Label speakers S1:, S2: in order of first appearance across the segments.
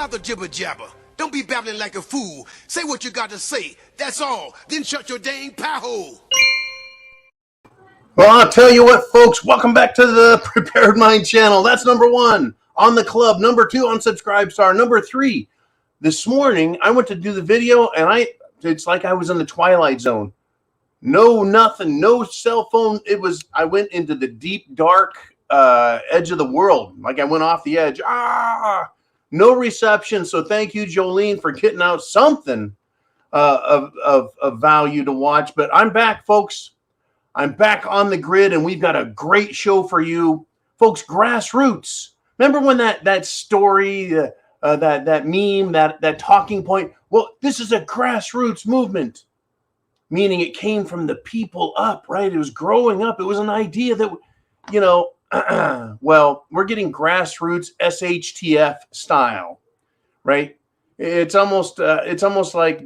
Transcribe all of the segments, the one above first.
S1: Stop the jibber jabber. Don't be babbling like a fool. Say what you got to say. That's all. Then shut your dang pie hole.
S2: Well, I'll tell you what, folks. Welcome back to the Prepared Mind channel. That's number 1 on the club. Number 2 on Subscribestar. Number 3. This morning, I went to do the video, and it's like I was in the Twilight Zone. No, nothing. No cell phone. I went into the deep, dark edge of the world. Like I went off the edge. No reception. So thank you, Jolene, for getting out something of value to watch. But I'm back, folks. I'm back on the grid, and we've got a great show for you. Folks, Grassroots. Remember when that story, that meme, that talking point? Well, this is a grassroots movement, meaning it came from the people up, right? It was growing up. It was an idea that, well, we're getting grassroots SHTF style, right? It's almost like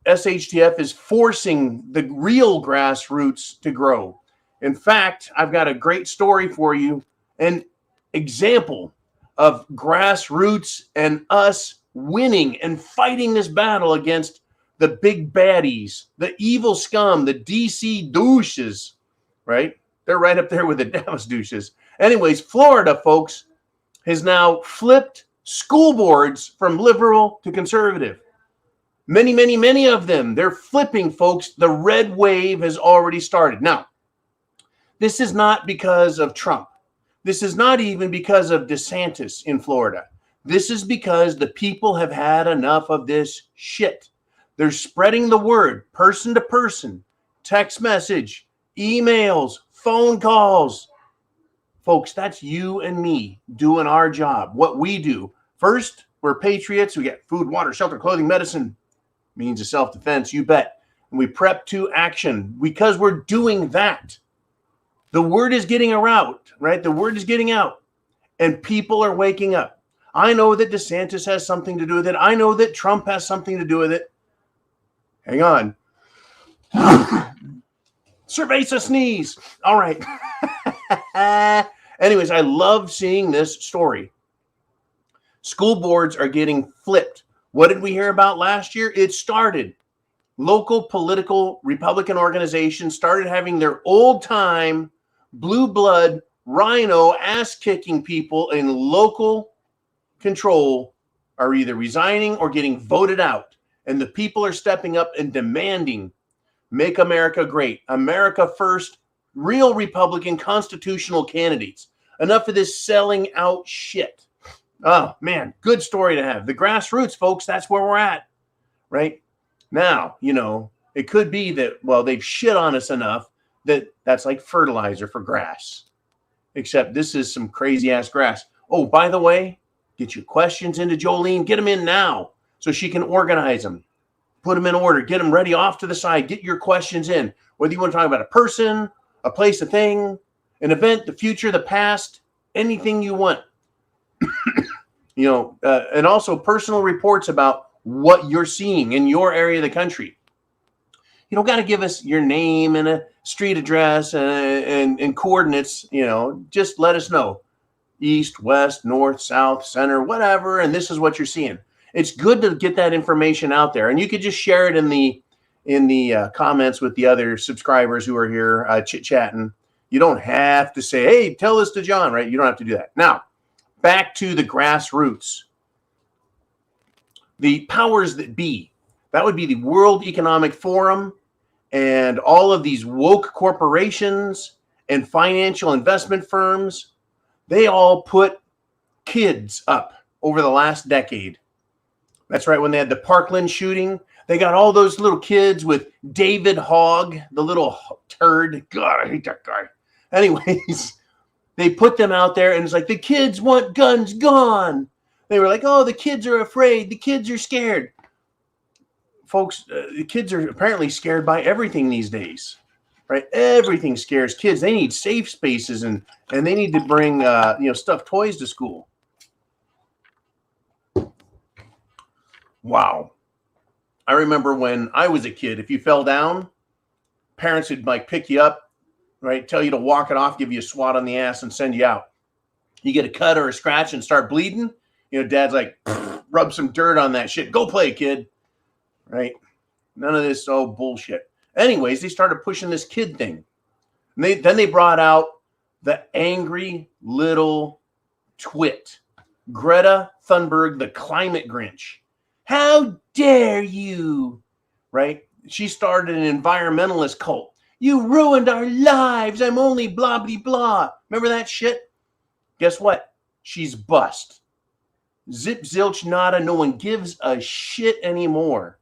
S2: SHTF is forcing the real grassroots to grow. In fact, I've got a great story for you, an example of grassroots and us winning and fighting this battle against the big baddies, the evil scum, the DC douches, right? They're right up there with the Dallas douches. Anyways, Florida, folks, has now flipped school boards from liberal to conservative. Many, many, many of them, they're flipping, folks. The red wave has already started. Now, this is not because of Trump. This is not even because of DeSantis in Florida. This is because the people have had enough of this shit. They're spreading the word person to person, text message, emails, phone calls. Folks, that's you and me doing our job. What we do. First, we're patriots. We get food, water, shelter, clothing, medicine, means of self-defense, you bet. And we prep to action because we're doing that. The word is getting around, right? The word is getting out, and people are waking up. I know that DeSantis has something to do with it. I know that Trump has something to do with it. Hang on. Cerveza sneeze. All right. Anyways, I love seeing this story. School boards are getting flipped. What did we hear about last year? It started. Local political Republican organizations started having their old-time blue blood rhino ass-kicking people in local control are either resigning or getting voted out. And the people are stepping up and demanding, make America great, America first, real Republican constitutional candidates. Enough of this selling out shit. Oh, man, good story to have. The grassroots, folks, that's where we're at, right? Now, it could be that, well, they've shit on us enough that that's like fertilizer for grass. Except this is some crazy-ass grass. Oh, by the way, get your questions into Jolene. Get them in now so she can organize them. Put them in order. Get them ready off to the side. Get your questions in. Whether you want to talk about a person, a place, a thing, an event, the future, the past, anything you want. And also personal reports about what you're seeing in your area of the country. You don't got to give us your name and a street address and coordinates. Just let us know. East, west, north, south, center, whatever. And this is what you're seeing. It's good to get that information out there. And you could just share it in the comments with the other subscribers who are here chit-chatting. You don't have to say, hey, tell this to John, right? You don't have to do that. Now, back to the grassroots. The powers that be, that would be the World Economic Forum and all of these woke corporations and financial investment firms. They all put kids up over the last decade. That's right. When they had the Parkland shooting, they got all those little kids with David Hogg, the little turd. God, I hate that guy. Anyways, they put them out there, and it's like, the kids want guns gone. They were like, oh, the kids are afraid. The kids are scared. Folks, the kids are apparently scared by everything these days, right? Everything scares kids. They need safe spaces, and they need to bring, stuffed toys to school. Wow. I remember when I was a kid, if you fell down, parents would pick you up, right? Tell you to walk it off, give you a swat on the ass and send you out. You get a cut or a scratch and start bleeding. Dad's like, rub some dirt on that shit. Go play, kid. Right? None of this bullshit. Anyways, they started pushing this kid thing. And then they brought out the angry little twit, Greta Thunberg, the climate Grinch. How dare you? Right? She started an environmentalist cult. You ruined our lives. I'm only blah, blah, blah. Remember that shit? Guess what? She's bust. Zip, zilch, nada. No one gives a shit anymore.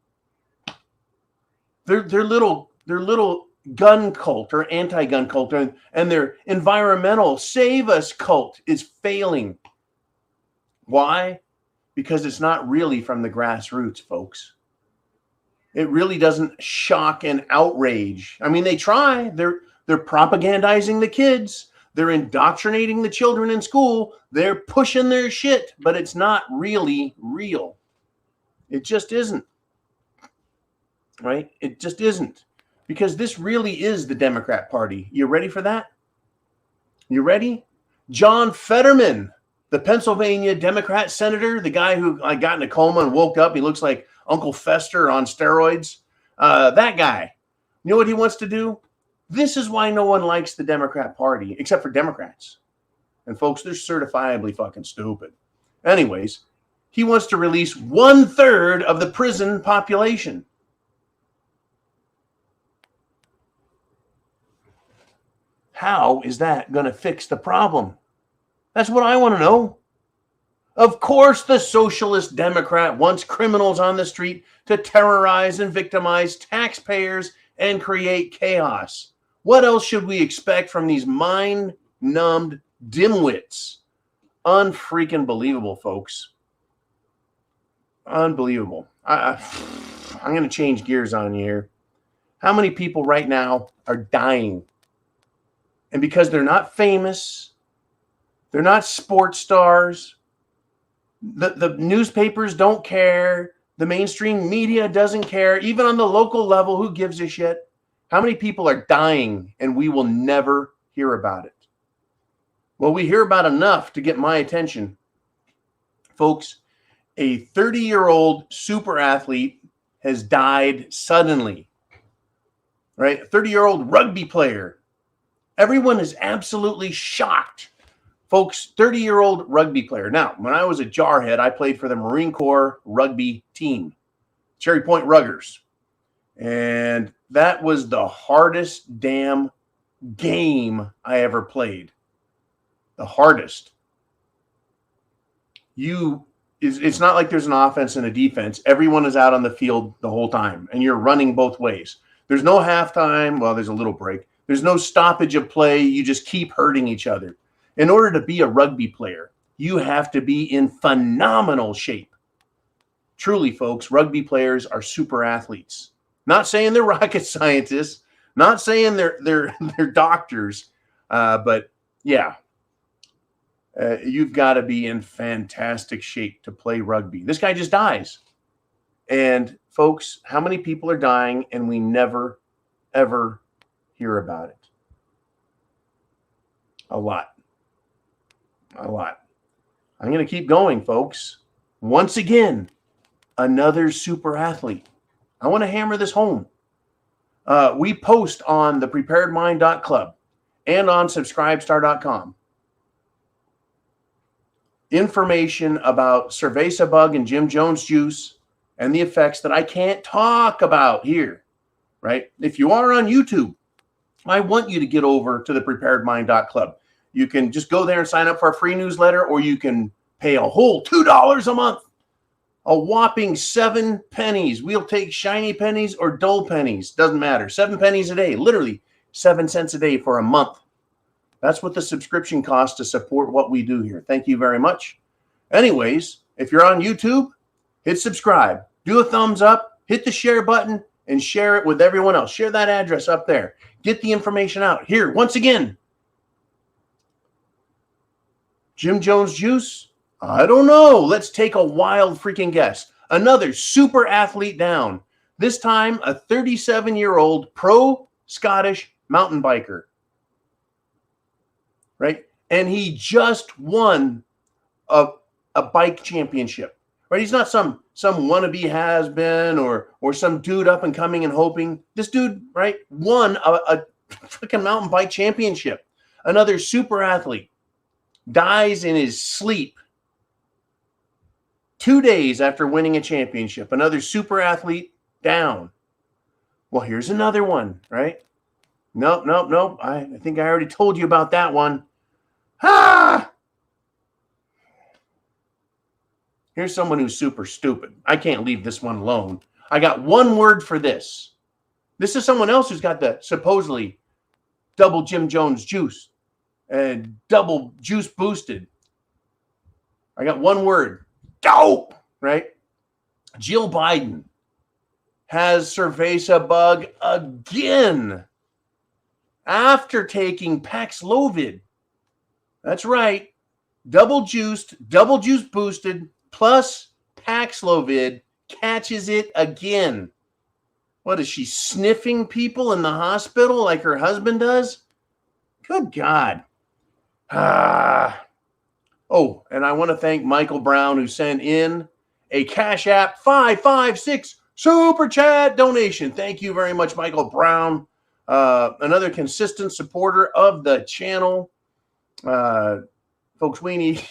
S2: Their little gun cult or anti-gun cult and their environmental save us cult is failing. Why? Because it's not really from the grassroots, folks. It really doesn't shock and outrage. I mean, they try. They're propagandizing the kids. They're indoctrinating the children in school. They're pushing their shit, but it's not really real. It just isn't. Right? It just isn't. Because this really is the Democrat Party. You ready for that? You ready? John Fetterman, the Pennsylvania Democrat senator, the guy who got in a coma and woke up. He looks like Uncle Fester on steroids. That guy. You know what he wants to do? This is why no one likes the Democrat Party, except for Democrats. And folks, they're certifiably fucking stupid. Anyways, he wants to release 1/3 of the prison population. How is that going to fix the problem? That's what I want to know. Of course, the socialist Democrat wants criminals on the street to terrorize and victimize taxpayers and create chaos. What else should we expect from these mind-numbed dimwits? Unfreaking believable, folks. Unbelievable. I'm going to change gears on you here. How many people right now are dying? And because they're not famous, they're not sports stars, the newspapers don't care, the mainstream media doesn't care, even on the local level, who gives a shit? How many people are dying and we will never hear about it? Well, we hear about enough to get my attention. Folks, a 30-year-old super athlete has died suddenly. Right? A 30-year-old rugby player. Everyone is absolutely shocked. Folks, 30-year-old rugby player. Now, when I was a jarhead, I played for the Marine Corps rugby team, Cherry Point Ruggers. And that was the hardest damn game I ever played. The hardest. It's not like there's an offense and a defense. Everyone is out on the field the whole time, and you're running both ways. There's no halftime. Well, there's a little break. There's no stoppage of play. You just keep hurting each other. In order to be a rugby player, you have to be in phenomenal shape. Truly, folks, rugby players are super athletes. Not saying they're rocket scientists, not saying they're doctors, but yeah, you've got to be in fantastic shape to play rugby. This guy just dies. And folks, how many people are dying and we never, ever hear about it? A lot. A lot. I'm going to keep going, folks. Once again, another super athlete. I want to hammer this home. We post on thepreparedmind.club and on subscribestar.com information about cerveza bug and Jim Jones juice and the effects that I can't talk about here, right? If you are on YouTube, I want you to get over to thepreparedmind.club. You can just go there and sign up for a free newsletter, or you can pay a whole $2 a month, a whopping 7 pennies. We'll take shiny pennies or dull pennies. Doesn't matter. 7 pennies a day, literally 7 cents a day for a month. That's what the subscription costs to support what we do here. Thank you very much. Anyways, if you're on YouTube, hit subscribe, do a thumbs up, hit the share button, and share it with everyone else. Share that address up there. Get the information out. Here, once again, Jim Jones juice? I don't know. Let's take a wild freaking guess. Another super athlete down. This time, a 37-year-old pro Scottish mountain biker. Right? And he just won a a bike championship, right? He's not some wannabe has-been or some dude up and coming and hoping. This dude, right, won a freaking mountain bike championship. Another super athlete dies in his sleep 2 days after winning a championship. Another super athlete down. Well, here's another one, right? Nope. I think I already told you about that one. Here's someone who's super stupid. I can't leave this one alone. I got one word for this. This is someone else who's got the supposedly double Jim Jones juice and double juice boosted. I got one word. Dope, right? Jill Biden has cerveza bug again after taking Paxlovid. That's right. Double juice boosted plus Paxlovid catches it again. What is she, sniffing people in the hospital like her husband does? Good God. Oh, and I want to thank Michael Brown, who sent in a CashApp 556 super chat donation. Thank you very much, Michael Brown. Another consistent supporter of the channel. Folks, we need,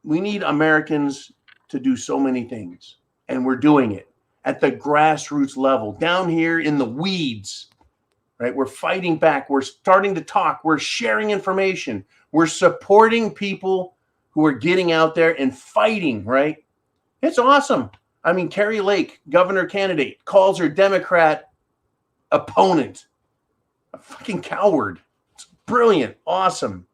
S2: we need Americans to do so many things, and we're doing it at the grassroots level, down here in the weeds, right? We're fighting back. We're starting to talk. We're sharing information. We're supporting people who are getting out there and fighting, right? It's awesome. I mean, Carrie Lake, governor candidate, calls her Democrat opponent a fucking coward. It's brilliant. Awesome.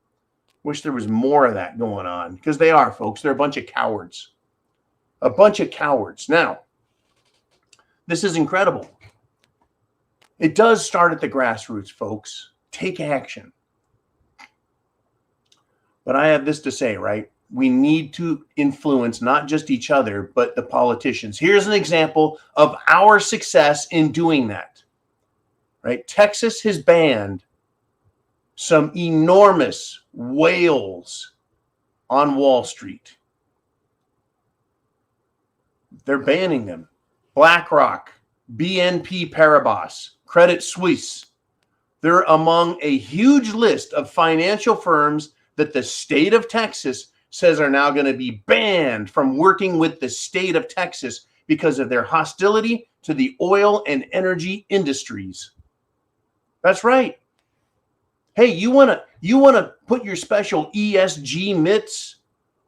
S2: Wish there was more of that going on, because they are, folks. They're a bunch of cowards. A bunch of cowards. Now, this is incredible. It does start at the grassroots, folks. Take action. But I have this to say, right? We need to influence not just each other, but the politicians. Here's an example of our success in doing that, right? Texas has banned some enormous whales on Wall Street. They're banning them. BlackRock, BNP Paribas, Credit Suisse. They're among a huge list of financial firms that the state of Texas says are now going to be banned from working with the state of Texas because of their hostility to the oil and energy industries. That's right. Hey, you want to put your special ESG mitts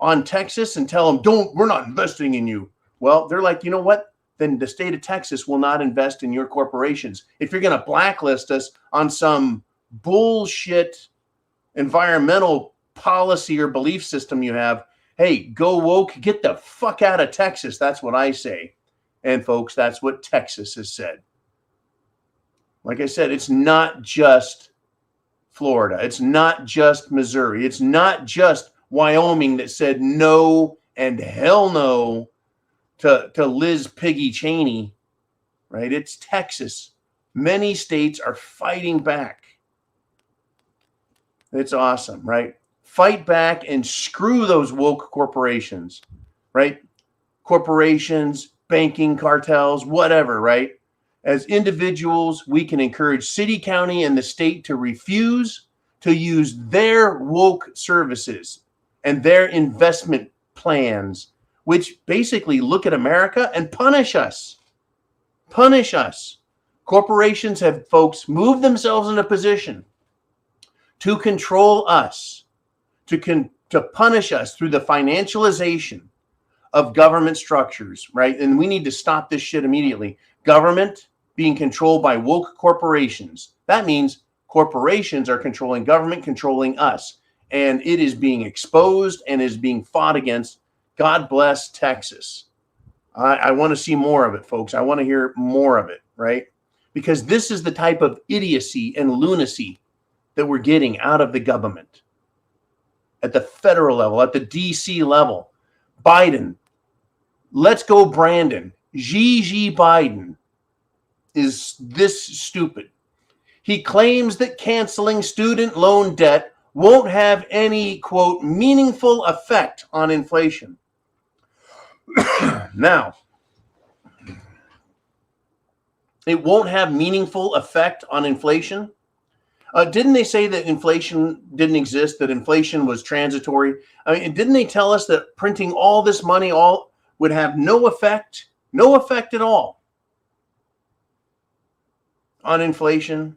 S2: on Texas and tell them, we're not investing in you. Well, they're like, you know what? Then the state of Texas will not invest in your corporations. If you're going to blacklist us on some bullshit environmental policy or belief system you have, hey, go woke, get the fuck out of Texas. That's what I say. And folks, that's what Texas has said. Like I said, it's not just Florida. It's not just Missouri. It's not just Wyoming that said no and hell no to Liz Piggy Cheney, right? It's Texas. Many states are fighting back. It's awesome, right? Fight back and screw those woke corporations, right? Corporations, banking cartels, whatever, right? As individuals, we can encourage city, county, and the state to refuse to use their woke services and their investment plans, which basically look at America and punish us. Punish us. Corporations have, folks, moved themselves in a position to control us, to punish us through the financialization of government structures, right? And we need to stop this shit immediately. Government being controlled by woke corporations. That means corporations are controlling government, controlling us. And it is being exposed and is being fought against. God bless Texas. I want to see more of it, folks. I want to hear more of it, right? Because this is the type of idiocy and lunacy that we're getting out of the government at the federal level, at the DC level. Biden, let's go Brandon. Gigi Biden is this stupid. He claims that canceling student loan debt won't have any, quote, meaningful effect on inflation. Now, it won't have meaningful effect on inflation. Didn't they say that inflation didn't exist, that inflation was transitory? I mean, didn't they tell us that printing all this money would have no effect at all on inflation?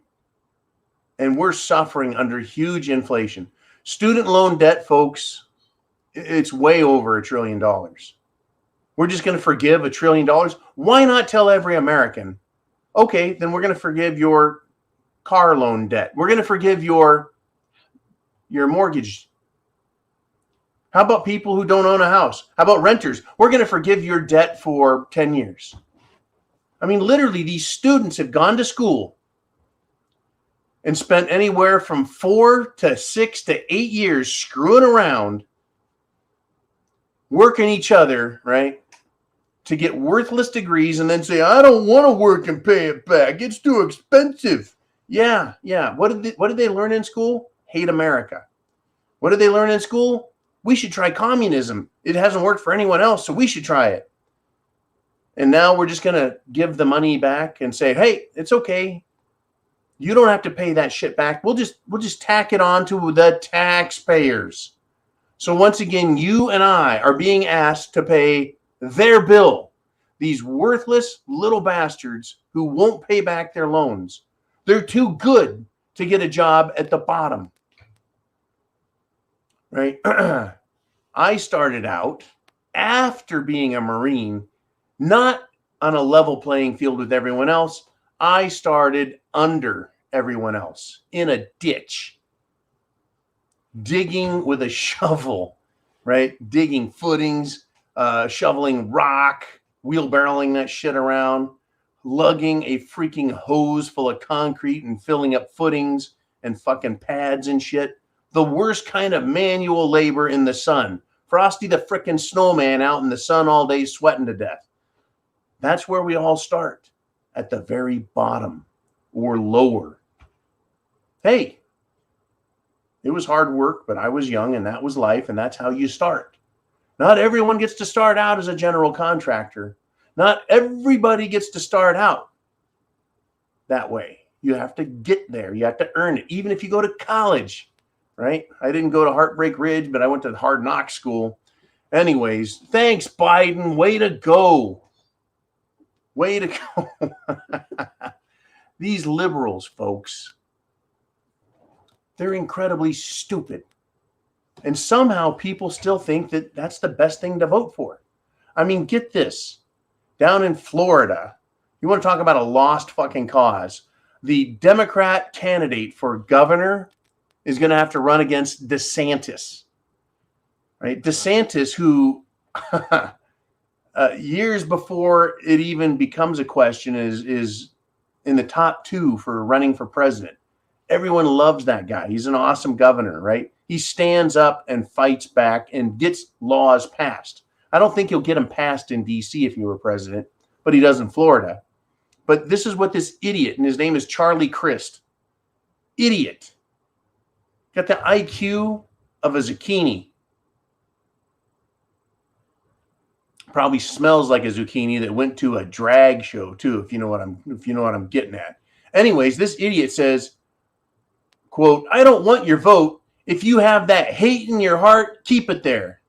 S2: And we're suffering under huge inflation. Student loan debt, folks, it's way over $1 trillion. We're just going to forgive $1 trillion. Why not tell every American, okay, then we're going to forgive your car loan debt. We're going to forgive your mortgage. How about people who don't own a house? How about renters? We're going to forgive your debt for 10 years. I mean, literally, these students have gone to school and spent anywhere from 4 to 6 to 8 years screwing around, working each other, right, to get worthless degrees and then say, I don't want to work and pay it back. It's too expensive. Yeah. What did they learn in school? Hate America. What did they learn in school? We should try communism. It hasn't worked for anyone else, so we should try it. And now we're just going to give the money back and say, hey, it's okay. You don't have to pay that shit back. We'll just tack it on to the taxpayers. So once again, you and I are being asked to pay their bill. These worthless little bastards who won't pay back their loans. They're too good to get a job at the bottom. Right? I started out after being a Marine, not on a level playing field with everyone else. I started under everyone else in a ditch, digging with a shovel, right? Digging footings, shoveling rock, wheelbarrowing that shit around, lugging a freaking hose full of concrete and filling up footings and fucking pads and shit. The worst kind of manual labor in the sun. Frosty the frickin' snowman out in the sun all day sweating to death. That's where we all start, at the very bottom or lower. Hey, it was hard work, but I was young and that was life, and that's how you start. Not everyone gets to start out as a general contractor. Not everybody gets to start out that way. You have to get there. You have to earn it. Even if you go to college, right? I didn't go to Heartbreak Ridge, but I went to the Hard Knock School. Anyways, thanks, Biden. Way to go. Way to go. These liberals, folks, they're incredibly stupid. And somehow people still think that that's the best thing to vote for. I mean, get this. Down in Florida, you want to talk about a lost fucking cause. The Democrat candidate for governor is going to have to run against DeSantis, right? DeSantis, who years before it even becomes a question is in the top 2 for running for president. Everyone loves that guy. He's an awesome governor, right? He stands up and fights back and gets laws passed. I don't think he'll get them passed in D.C. if he were president, but he does in Florida. But this is what this idiot, and his name is Charlie Crist. Idiot. Got the IQ of a zucchini. Probably smells like a zucchini that went to a drag show too, if you know what I'm getting at. Anyways, this idiot says, quote, I don't want your vote. If you have that hate in your heart, keep it there.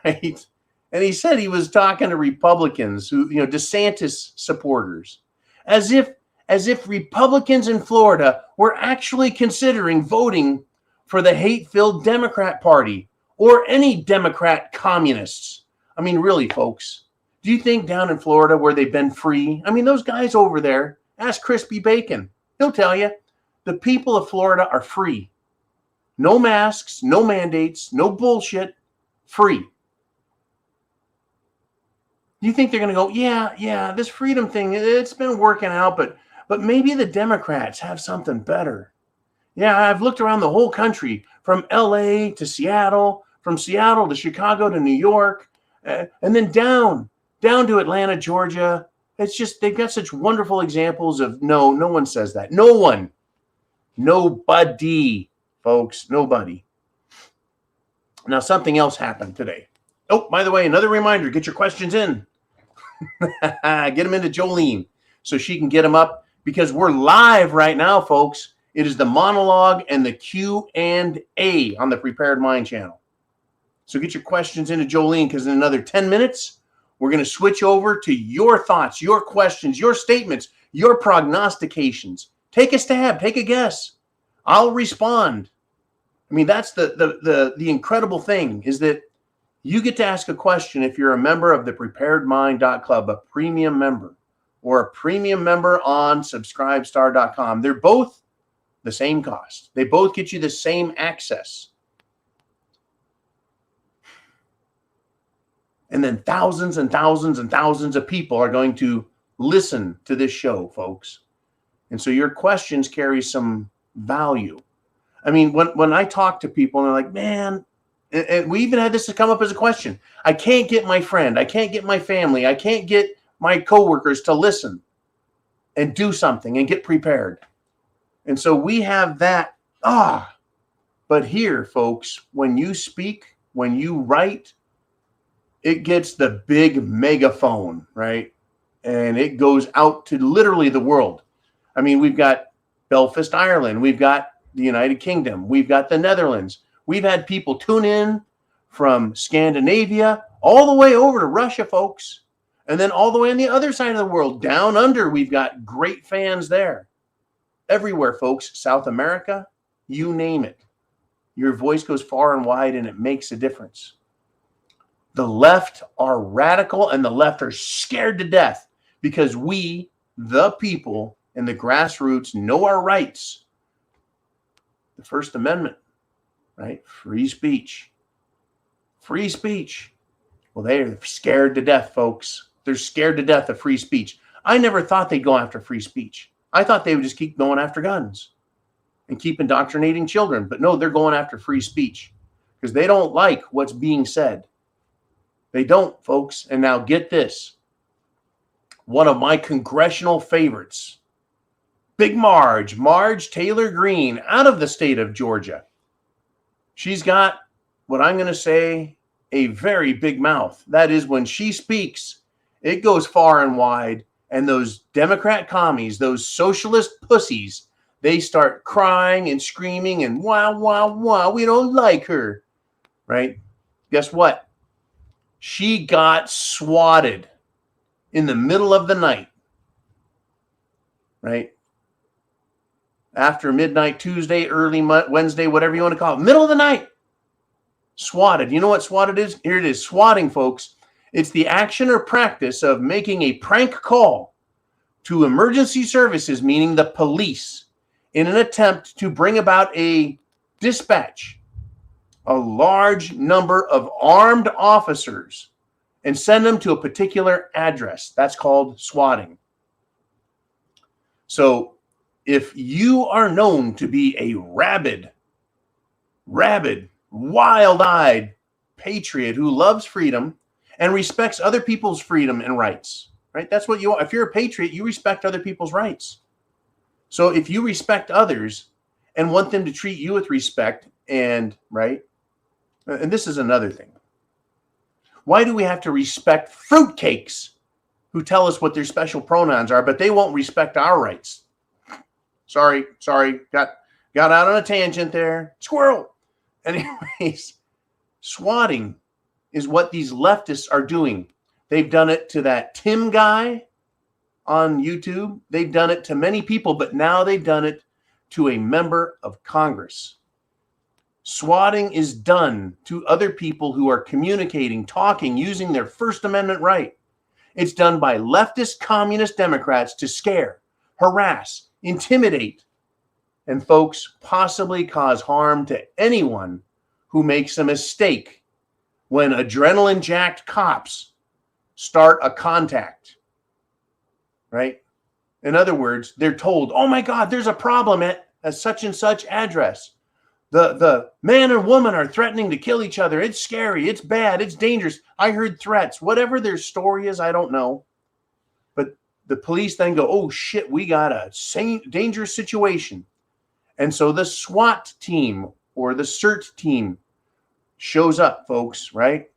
S2: Right? And he said he was talking to Republicans who, DeSantis supporters, as if Republicans in Florida were actually considering voting for the hate-filled Democrat Party or any Democrat communists. I mean, really, folks, do you think down in Florida where they've been free? I mean, those guys over there, ask Crispy Bacon. He'll tell you the people of Florida are free. No masks, no mandates, no bullshit, free. Do you think they're going to go, yeah, this freedom thing, it's been working out, but maybe the Democrats have something better. Yeah, I've looked around the whole country, from LA to Seattle, from Seattle to Chicago to New York, and then down to Atlanta, Georgia. It's just, they've got such wonderful examples of, no one says that. No one. Nobody folks. Nobody. Now, something else happened today. Oh, by the way, another reminder, get your questions in. Get them into Jolene so she can get them up, because we're live right now, folks. It is the monologue and the Q&A on the Prepared Mind channel. So get your questions into Jolene, because in another 10 minutes, we're going to switch over to your thoughts, your questions, your statements, your prognostications. Take a stab, take a guess. I'll respond. I mean, that's the incredible thing, is that you get to ask a question if you're a member of the preparedmind.club, a premium member, or a premium member on subscribestar.com. They're both the same cost. They both get you the same access. And then thousands and thousands and thousands of people are going to listen to this show, folks. And so your questions carry some value. I mean, when I talk to people and they're like, man, and we even had this to come up as a question. I can't get my friend. I can't get my family. I can't get my coworkers to listen and do something and get prepared. And so we have that. But here, folks, when you speak, when you write, it gets the big megaphone, right? And it goes out to literally the world. I mean, we've got Belfast, Ireland. We've got the United Kingdom. We've got the Netherlands. We've had people tune in from Scandinavia all the way over to Russia, folks. And then all the way on the other side of the world, down under, we've got great fans there. Everywhere, folks. South America, you name it. Your voice goes far and wide, and it makes a difference. The left are radical, and the left are scared to death because we, the people, and the grassroots know our rights. The First Amendment, right? Free speech. Free speech. Well, they're scared to death, folks. They're scared to death of free speech. I never thought they'd go after free speech. I thought they would just keep going after guns and keep indoctrinating children. But no, they're going after free speech because they don't like what's being said. They don't, folks. And now get this. One of my congressional favorites, Big Marge Taylor Greene, out of the state of Georgia. She's got what I'm going to say, a very big mouth. That is, when she speaks, it goes far and wide. And those Democrat commies, those socialist pussies, they start crying and screaming and wah, wah, wah. We don't like her, right? Guess what? She got swatted in the middle of the night, right? After midnight Tuesday, early Wednesday, whatever you want to call it, middle of the night, swatted. You know what swatted is? Here it is, swatting, folks. It's the action or practice of making a prank call to emergency services, meaning the police, in an attempt to bring about a dispatch, a large number of armed officers, and send them to a particular address. That's called swatting. So if you are known to be a rabid, wild-eyed patriot who loves freedom and respects other people's freedom and rights, right? That's what you are. If you're a patriot, you respect other people's rights. So if you respect others and want them to treat you with respect and, right? And this is another thing. Why do we have to respect fruitcakes who tell us what their special pronouns are, but they won't respect our rights? Sorry. Got out on a tangent there. Squirrel. Anyways, swatting is what these leftists are doing. They've done it to that Tim guy on YouTube. They've done it to many people, but now they've done it to a member of Congress. Swatting is done to other people who are communicating, talking, using their First Amendment right. It's done by leftist communist Democrats to scare, harass, intimidate, and folks, possibly cause harm to anyone who makes a mistake when adrenaline-jacked cops start a contact, right? In other words, they're told, oh my God, there's a problem at such and such address. The man and woman are threatening to kill each other. It's scary. It's bad. It's dangerous. I heard threats. Whatever their story is, I don't know. But the police then go, oh shit, we got a dangerous situation. And so the SWAT team or the CERT team shows up, folks, right?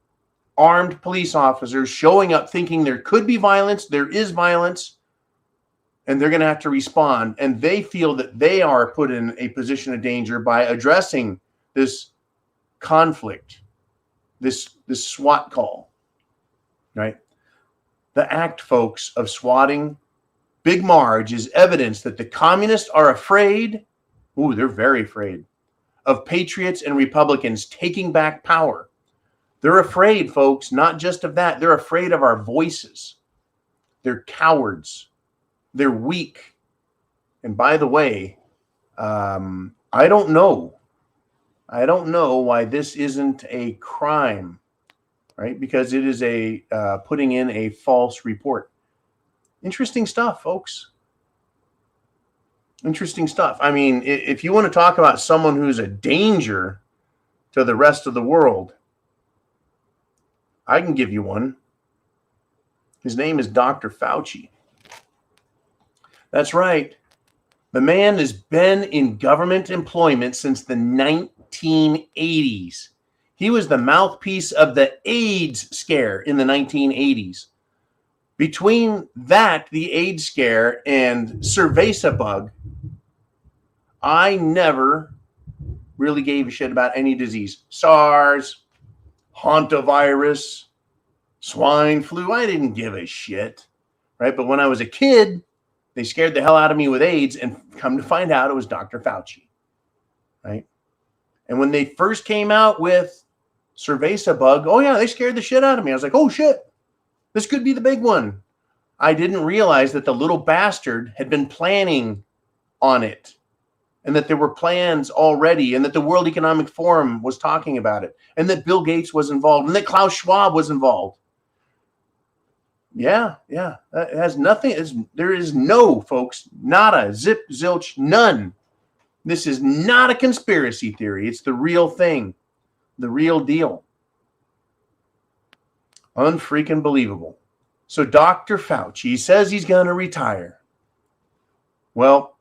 S2: Armed police officers showing up thinking there could be violence, there is violence, and they're going to have to respond. And they feel that they are put in a position of danger by addressing this conflict, this SWAT call, right? The act, folks, of swatting Big Marge is evidence that the communists are afraid, they're very afraid, of patriots and Republicans taking back power. They're afraid, folks, not just of that. They're afraid of our voices. They're cowards. They're weak. And by the way, I don't know. I don't know why this isn't a crime, right? Because it is a putting in a false report. Interesting stuff, folks. Interesting stuff. I mean, if you want to talk about someone who's a danger to the rest of the world, I can give you one. His name is Dr. Fauci. That's right. The man has been in government employment since the 1980s. He was the mouthpiece of the AIDS scare in the 1980s. Between that, the AIDS scare, and cerveza bug, I never really gave a shit about any disease. SARS, hantavirus, swine flu, I didn't give a shit, right? But when I was a kid, they scared the hell out of me with AIDS, and come to find out it was Dr. Fauci, right? And when they first came out with cerveza bug, oh yeah, they scared the shit out of me. I was like, oh shit, this could be the big one. I didn't realize that the little bastard had been planning on it, and that there were plans already, and that the World Economic Forum was talking about it, and that Bill Gates was involved, and that Klaus Schwab was involved. Yeah. It has nothing. There is no, folks, nada, zip, zilch, none. This is not a conspiracy theory. It's the real thing, the real deal. Unfreaking believable. So Dr. Fauci says he's going to retire. Well,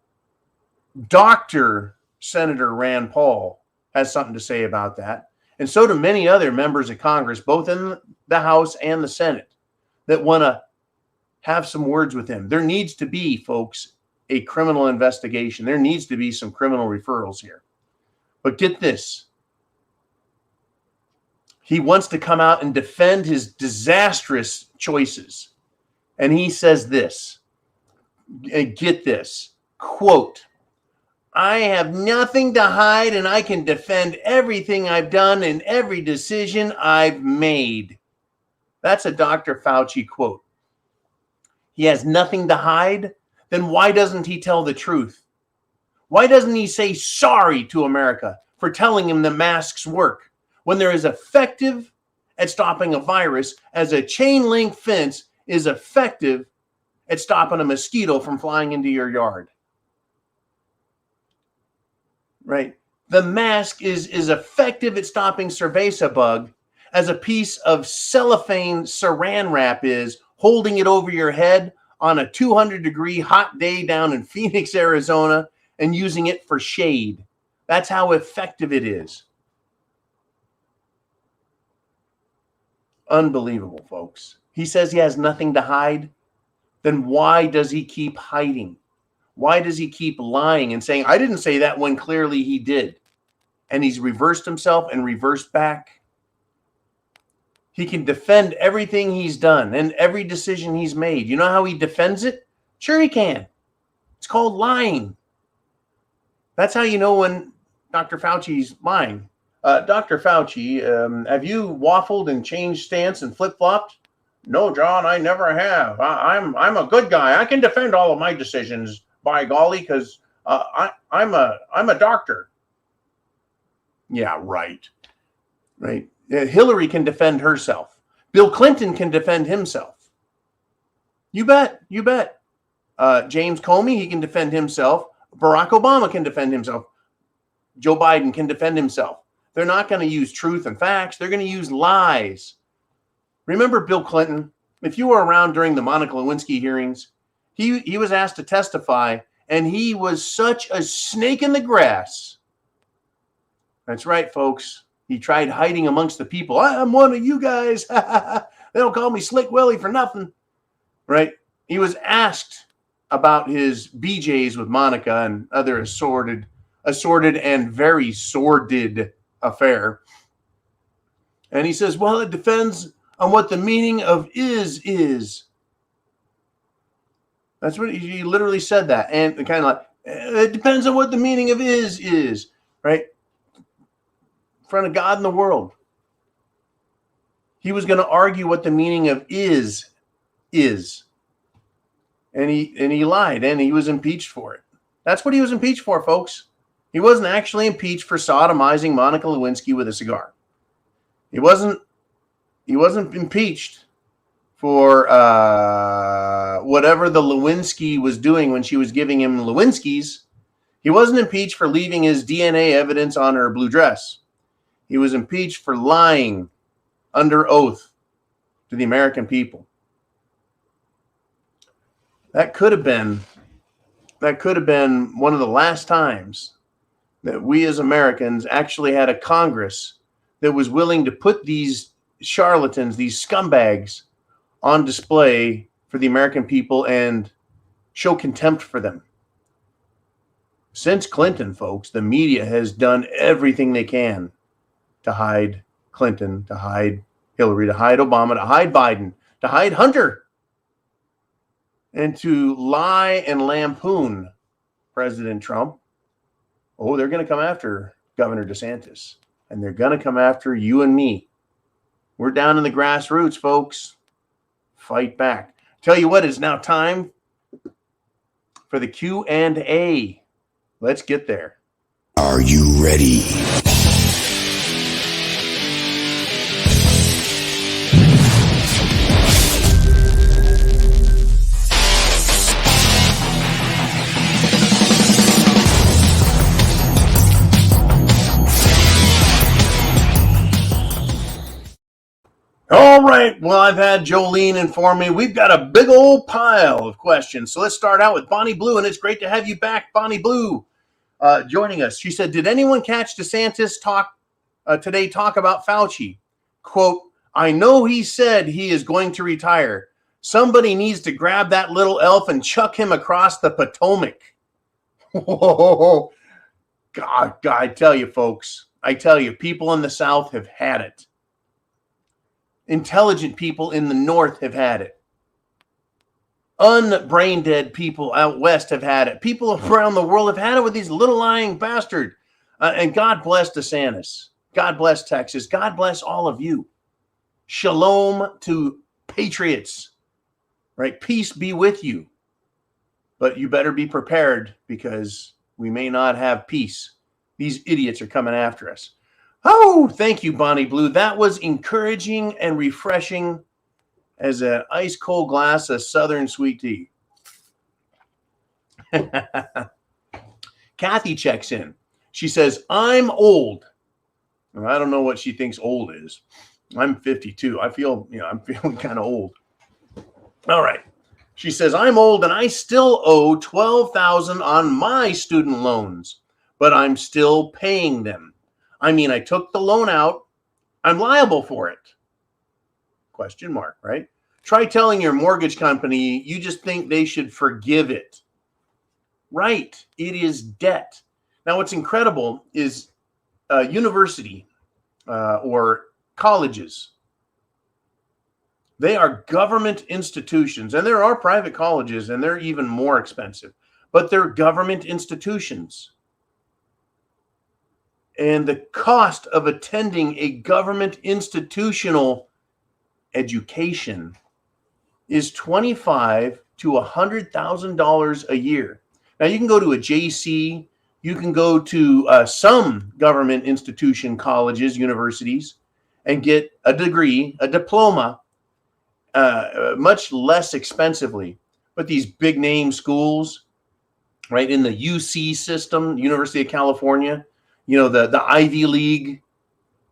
S2: Dr. Senator Rand Paul has something to say about that. And so do many other members of Congress, both in the House and the Senate, that want to have some words with him. There needs to be, folks, a criminal investigation. There needs to be some criminal referrals here. But get this. He wants to come out and defend his disastrous choices. And he says this, and get this, quote, I have nothing to hide and I can defend everything I've done and every decision I've made. That's a Dr. Fauci quote. He has nothing to hide? Then why doesn't he tell the truth? Why doesn't he say sorry to America for telling him the masks work when they're as effective at stopping a virus as a chain link fence is effective at stopping a mosquito from flying into your yard? Right? The mask is effective at stopping cerveza bug as a piece of cellophane saran wrap is holding it over your head on a 200-degree hot day down in Phoenix, Arizona, and using it for shade. That's how effective it is. Unbelievable, folks. He says he has nothing to hide. Then why does he keep hiding? Why does he keep lying and saying, I didn't say that when clearly he did? And he's reversed himself and reversed back. He can defend everything he's done and every decision he's made. You know how he defends it? Sure he can. It's called lying. That's how you know when Dr. Fauci's lying. Dr. Fauci, have you waffled and changed stance and flip-flopped? No, John, I never have. I'm a good guy. I can defend all of my decisions, by golly, because I'm a doctor. Yeah, right. Right. Hillary can defend herself. Bill Clinton can defend himself. You bet. You bet. James Comey, he can defend himself. Barack Obama can defend himself. Joe Biden can defend himself. They're not going to use truth and facts. They're going to use lies. Remember Bill Clinton? If you were around during the Monica Lewinsky hearings, he was asked to testify, And he was such a snake in the grass. That's right, folks. He tried hiding amongst the people. I'm one of you guys. They don't call me Slick Willie for nothing. Right? He was asked about his BJs with Monica and other assorted and very sordid affair. And he says, well, it depends on what the meaning of is. That's what he literally said that. And kind of like, it depends on what the meaning of is, right? In front of God and the world. He was going to argue what the meaning of is. And he lied, and he was impeached for it. That's what he was impeached for, folks. He wasn't actually impeached for sodomizing Monica Lewinsky with a cigar. He wasn't impeached for whatever the Lewinsky was doing when she was giving him Lewinsky's. He wasn't impeached for leaving his DNA evidence on her blue dress. He was impeached for lying under oath to the American people. That could have been one of the last times that we as Americans actually had a Congress that was willing to put these charlatans, these scumbags, on display for the American people and show contempt for them. Since Clinton, folks, the media has done everything they can to hide Clinton, to hide Hillary, to hide Obama, to hide Biden, to hide Hunter, and to lie and lampoon President Trump. Oh, they're going to come after Governor DeSantis, and they're going to come after you and me. We're down in the grassroots, folks. Fight back. Tell you what, it's now time for the Q&A. Let's get there.
S3: Are you ready?
S2: All right. Well, I've had Jolene inform me we've got a big old pile of questions. So let's start out with Bonnie Blue, and it's great to have you back, Bonnie Blue, joining us. She said, did anyone catch DeSantis talk about Fauci? Quote, I know he said he is going to retire. Somebody needs to grab that little elf and chuck him across the Potomac. Whoa. God, I tell you, folks, people in the South have had it. Intelligent people in the North have had it. Unbrain dead people out West have had it. People around the world have had it with these little lying bastards. And God bless DeSantis. God bless Texas. God bless all of you. Shalom to patriots. Right? Peace be with you. But you better be prepared because we may not have peace. These idiots are coming after us. Oh, thank you, Bonnie Blue. That was encouraging and refreshing as an ice cold glass of Southern sweet tea. Kathy checks in. She says, I'm old. Well, I don't know what she thinks old is. I'm 52. I'm feeling kind of old. All right. She says, I'm old and I still owe $12,000 on my student loans, but I'm still paying them. I mean, I took the loan out. I'm liable for it. Question mark, right? Try telling your mortgage company you just think they should forgive it. Right. It is debt. Now, what's incredible is university or colleges. They are government institutions, and there are private colleges, and they're even more expensive, but they're government institutions. And the cost of attending a government institutional education is $25,000 to $100,000 a year. Now, you can go to a JC, you can go to some government institution, colleges, universities, and get a degree, a diploma, much less expensively. But these big name schools, right, in the UC system, University of California, you know, the Ivy League,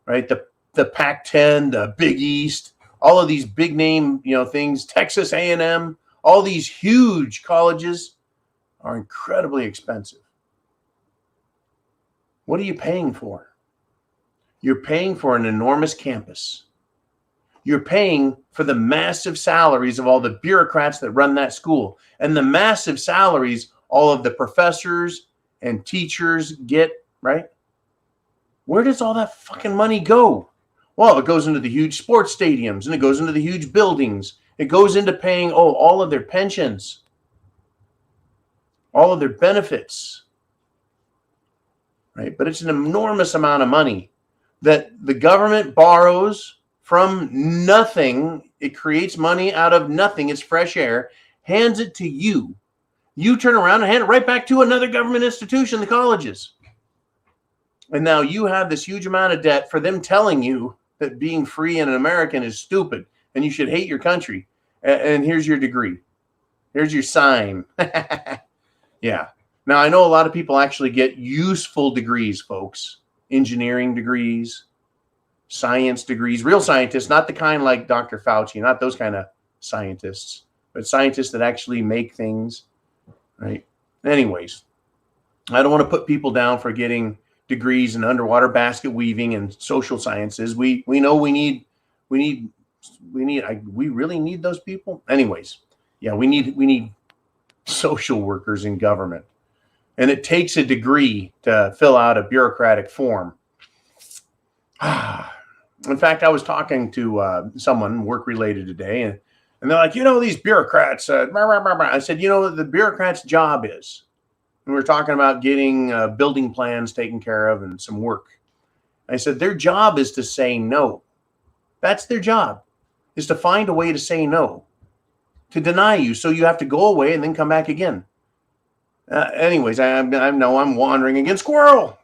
S2: right, the Pac-10, the Big East, all of these big name, things, Texas A&M, all these huge colleges are incredibly expensive. What are you paying for? You're paying for an enormous campus. You're paying for the massive salaries of all the bureaucrats that run that school and the massive salaries all of the professors and teachers get, right? Where does all that fucking money go? Well, it goes into the huge sports stadiums and it goes into the huge buildings. It goes into paying, all of their pensions, all of their benefits, right? But it's an enormous amount of money that the government borrows from nothing. It creates money out of nothing. It's fresh air, hands it to you. You turn around and hand it right back to another government institution, the colleges. And now you have this huge amount of debt for them telling you that being free and an American is stupid and you should hate your country. And here's your degree. Here's your sign. Yeah. Now, I know a lot of people actually get useful degrees, folks. Engineering degrees, science degrees, real scientists, not the kind like Dr. Fauci, not those kind of scientists, but scientists that actually make things, right? Anyways, I don't want to put people down for getting degrees in underwater basket weaving and social sciences. We know we really need those people. Anyways, yeah, we need social workers in government. And it takes a degree to fill out a bureaucratic form. In fact, I was talking to someone work-related today, and they're like, these bureaucrats. I said, the bureaucrat's job is, and we're talking about getting building plans taken care of and some work. I said, their job is to say no. That's their job, is to find a way to say no, to deny you, so you have to go away and then come back again. Anyways, I know I'm wandering again. Squirrel.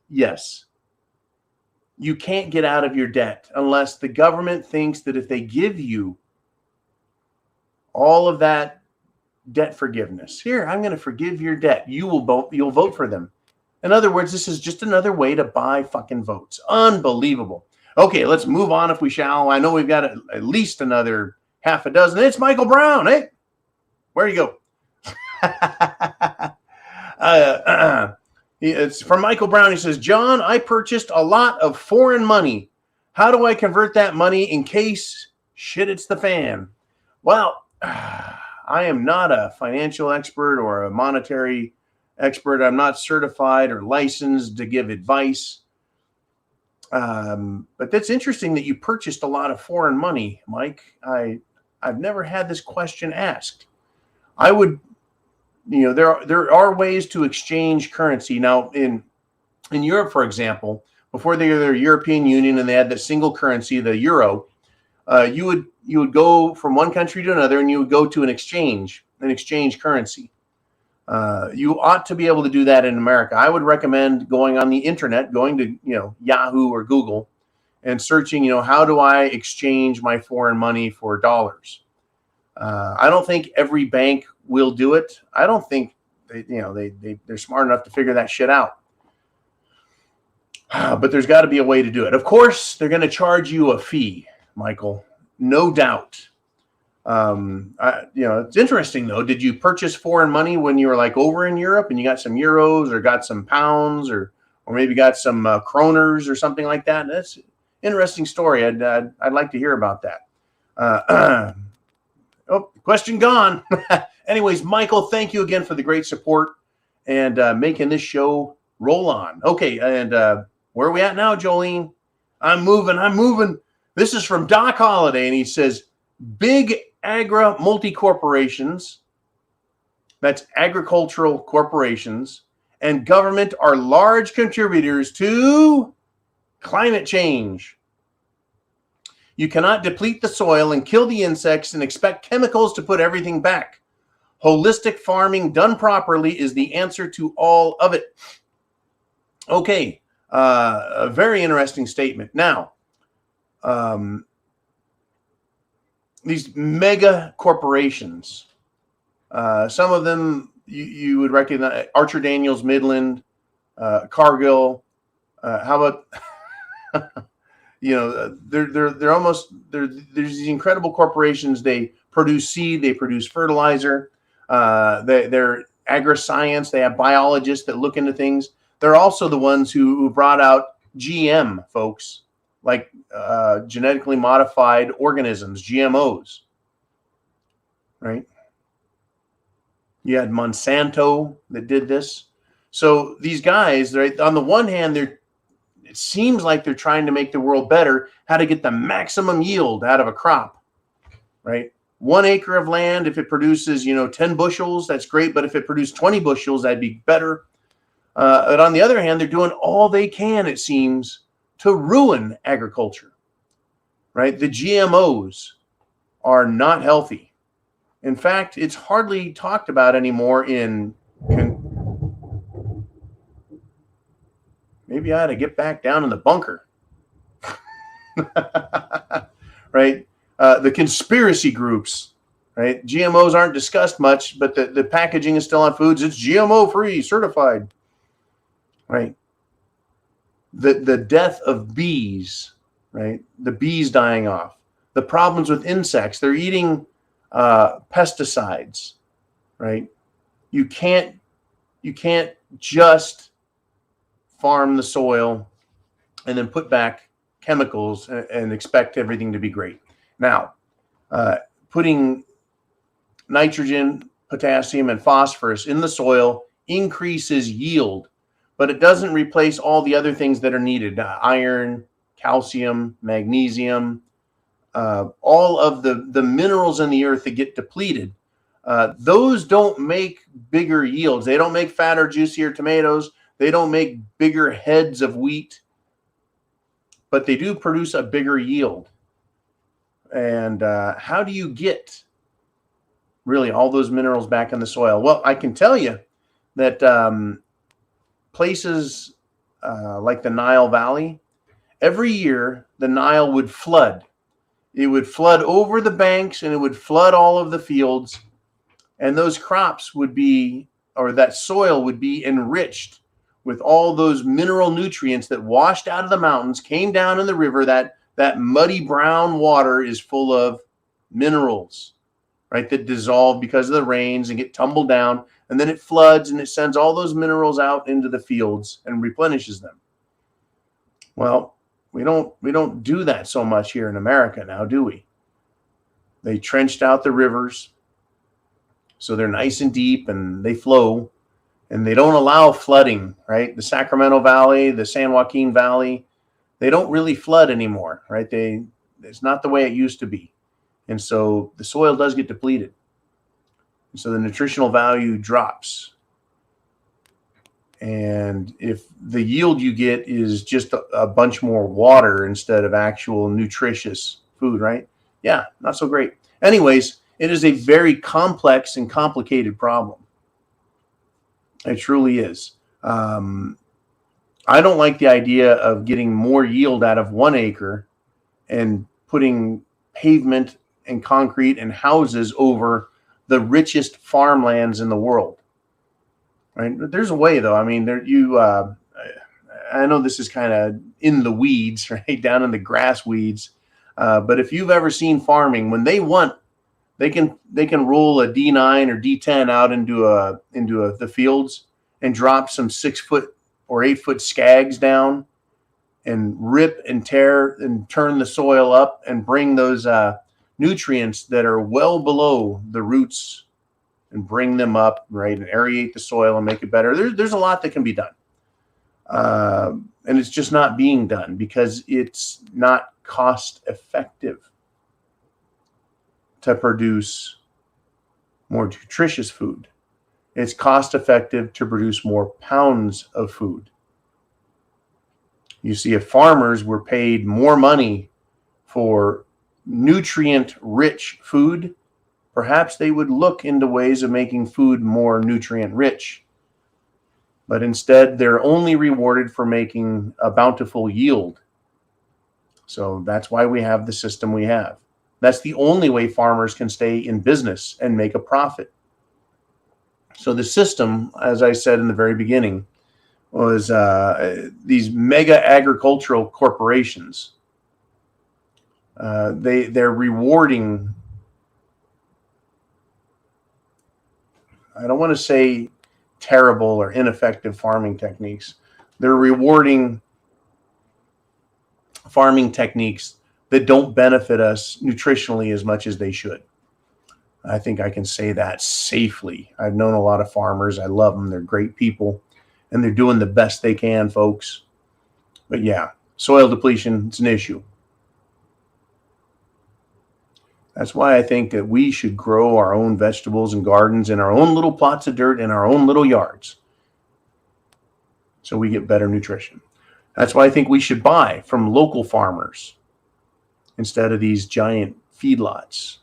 S2: Yes. You can't get out of your debt unless the government thinks that if they give you all of that debt forgiveness, here, I'm going to forgive your debt, you'll vote for them. In other words, this is just another way to buy fucking votes. Unbelievable. Okay, let's move on if we shall. I know we've got at least another half a dozen. It's Michael Brown. Hey, where you go? It's from Michael Brown. He says, John, I purchased a lot of foreign money. How do I convert that money in case shit hits the fan? Well, I am not a financial expert or a monetary expert. I'm not certified or licensed to give advice. But that's interesting that you purchased a lot of foreign money, Mike. I've never had this question asked. I would, there are ways to exchange currency. Now, in Europe, for example, before they were the European Union and they had that single currency, the euro, you would go from one country to another and you would go to an exchange currency. You ought to be able to do that in America. I would recommend going on the internet, going to Yahoo or Google, and searching how do I exchange my foreign money for dollars. I don't think every bank will do it. I don't think they're smart enough to figure that shit out. But there's got to be a way to do it. Of course, they're going to charge you a fee, Michael. No doubt. It's interesting though. Did you purchase foreign money when you were like over in Europe and you got some euros or got some pounds or maybe got some kroners or something like that? That's an interesting story. I'd like to hear about that. Question gone. Anyways, Michael, thank you again for the great support and making this show roll on. Okay, and where are we at now, Jolene? I'm moving. This is from Doc Holliday, and he says, big agri multi-corporations, that's agricultural corporations, and government are large contributors to climate change. You cannot deplete the soil and kill the insects and expect chemicals to put everything back. Holistic farming done properly is the answer to all of it. Okay, a very interesting statement. Now, these mega corporations, some of them you would recognize: Archer Daniels, Midland, Cargill. How about they're there's these incredible corporations. They produce seed, they produce fertilizer. They're agri-science. They have biologists that look into things. They're also the ones who brought out GM, folks, like genetically modified organisms, GMOs, right? You had Monsanto that did this. So these guys, right, on the one hand, it seems like they're trying to make the world better, how to get the maximum yield out of a crop, right? 1 acre of land, if it produces, 10 bushels, that's great. But if it produced 20 bushels, that'd be better. But on the other hand, they're doing all they can, it seems, to ruin agriculture, right? The GMOs are not healthy. In fact, it's hardly talked about anymore maybe I ought to get back down in the bunker, right? The conspiracy groups, right? GMOs aren't discussed much, but the packaging is still on foods. It's GMO free, certified, right? The death of bees, right? The bees dying off. The problems with insects. They're eating pesticides, right? You can't just farm the soil and then put back chemicals and expect everything to be great. Now, putting nitrogen, potassium, and phosphorus in the soil increases yield, but it doesn't replace all the other things that are needed: iron, calcium, magnesium, all of the minerals in the earth that get depleted. Those don't make bigger yields. They don't make fatter, juicier tomatoes. They don't make bigger heads of wheat, but they do produce a bigger yield. And how do you get really all those minerals back in the soil? Well, I can tell you that places like the Nile Valley, every year the Nile would flood. It would flood over the banks and it would flood all of the fields. And those crops would be, or that soil would be enriched with all those mineral nutrients that washed out of the mountains, came down in the river. That muddy brown water is full of minerals, right, that dissolve because of the rains and get tumbled down. And then it floods and it sends all those minerals out into the fields and replenishes them. Well, we don't do that so much here in America now, do we? They trenched out the rivers, so they're nice and deep and they flow, and they don't allow flooding, right? The Sacramento Valley, the San Joaquin Valley, they don't really flood anymore, right? It's not the way it used to be. And so the soil does get depleted. And so the nutritional value drops. And if the yield you get is just a bunch more water instead of actual nutritious food, right? Yeah, not so great. Anyways, it is a very complex and complicated problem. It truly is. I don't like the idea of getting more yield out of 1 acre and putting pavement and concrete and houses over the richest farmlands in the world. Right? But there's a way, though. I mean, I know this is kind of in the weeds, right, down in the grass weeds. But if you've ever seen farming, when they want, they can roll a D9 or D10 out into the fields and drop some 6 foot or 8 foot skags down and rip and tear and turn the soil up and bring those nutrients that are well below the roots and bring them up, right, and aerate the soil and make it better. There's a lot that can be done. And it's just not being done because it's not cost effective to produce more nutritious food. It's cost effective to produce more pounds of food. You see, if farmers were paid more money for nutrient-rich food, perhaps they would look into ways of making food more nutrient-rich. But instead, they're only rewarded for making a bountiful yield. So that's why we have the system we have. That's the only way farmers can stay in business and make a profit. So the system, as I said in the very beginning, was these mega agricultural corporations. They're rewarding I don't want to say terrible or ineffective farming techniques. They're rewarding farming techniques that don't benefit us nutritionally as much as they should. I think I can say that safely. I've known a lot of farmers. I love them. They're great people, and they're doing the best they can, folks. But yeah, soil depletion, it's an issue. That's why I think that we should grow our own vegetables and gardens in our own little plots of dirt in our own little yards so we get better nutrition. That's why I think we should buy from local farmers instead of these giant feedlots,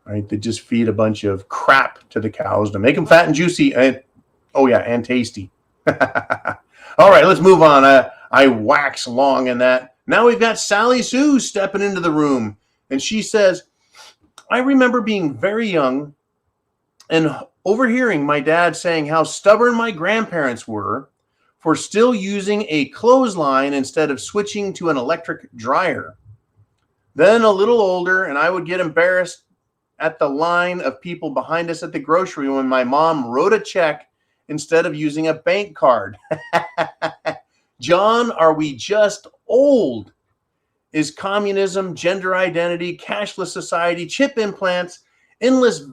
S2: right? That just feed a bunch of crap to the cows to make them fat and juicy and, oh yeah, and tasty. All right, let's move on. I wax long in that. Now we've got Sally Sue stepping into the room. And she says, I remember being very young and overhearing my dad saying how stubborn my grandparents were for still using a clothesline instead of switching to an electric dryer. Then a little older, and I would get embarrassed at the line of people behind us at the grocery when my mom wrote a check instead of using a bank card. John, are we just old? Is communism, gender identity, cashless society, chip implants, endless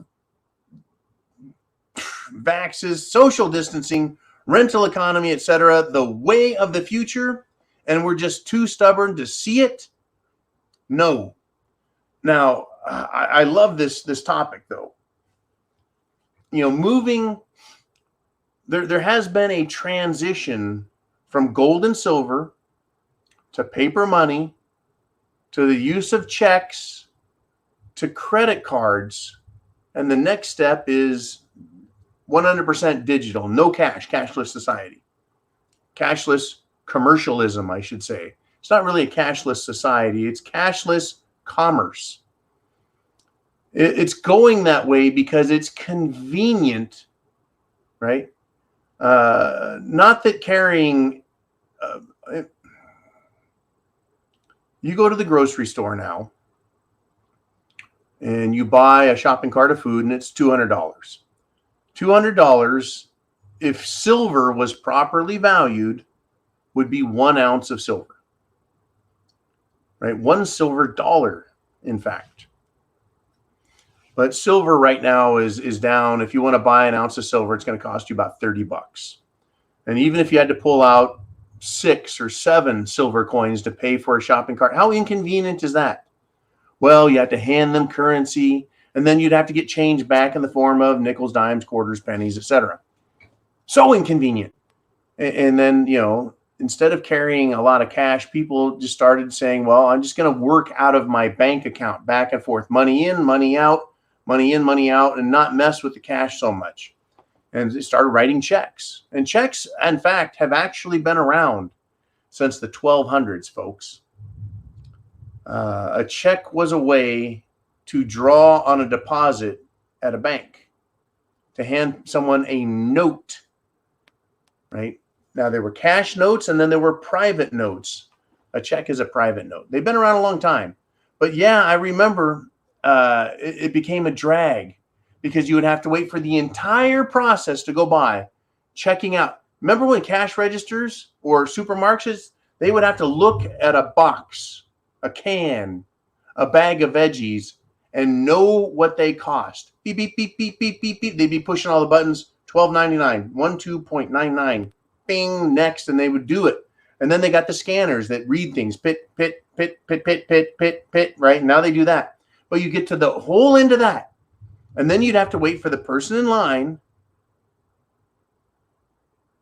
S2: vaxes, social distancing, rental economy, etc., the way of the future, and we're just too stubborn to see it? No. Now, I love this topic, though. You know, moving, there has been a transition from gold and silver to paper money, to the use of checks, to credit cards, and the next step is 100% digital, no cash, cashless society. Cashless commercialism, I should say. It's not really a cashless society, it's cashless commerce. It's going that way because it's convenient, right? Not that carrying... You go to the grocery store now and you buy a shopping cart of food and it's $200. $200, if silver was properly valued, would be 1 ounce of silver, right? $1 silver dollar, in fact. But silver right now is down. If you want to buy an ounce of silver, it's going to cost you about $30. And even if you had to pull out 6 or 7 silver coins to pay for a shopping cart, how inconvenient is that? Well, you have to hand them currency, and then you'd have to get change back in the form of nickels, dimes, quarters, pennies, etc. So inconvenient. And then, you know, instead of carrying a lot of cash, people just started saying, well, I'm just going to work out of my bank account, back and forth, money in, money out, money in, money out, and not mess with the cash so much. And they started writing checks. And checks, in fact, have actually been around since the 1200s, folks. A check was a way to draw on a deposit at a bank, to hand someone a note, right? Now, there were cash notes, and then there were private notes. A check is a private note. They've been around a long time. But yeah, I remember it became a drag, because you would have to wait for the entire process to go by, checking out. Remember when cash registers or supermarkets, they would have to look at a box, a can, a bag of veggies, and know what they cost. Beep, beep, beep, beep, beep, beep, beep. They'd be pushing all the buttons, $12.99, 12.99, bing, next, and they would do it. And then they got the scanners that read things, pit, pit, pit, pit, pit, pit, pit, pit, right? Now they do that. But you get to the whole end of that, and then you'd have to wait for the person in line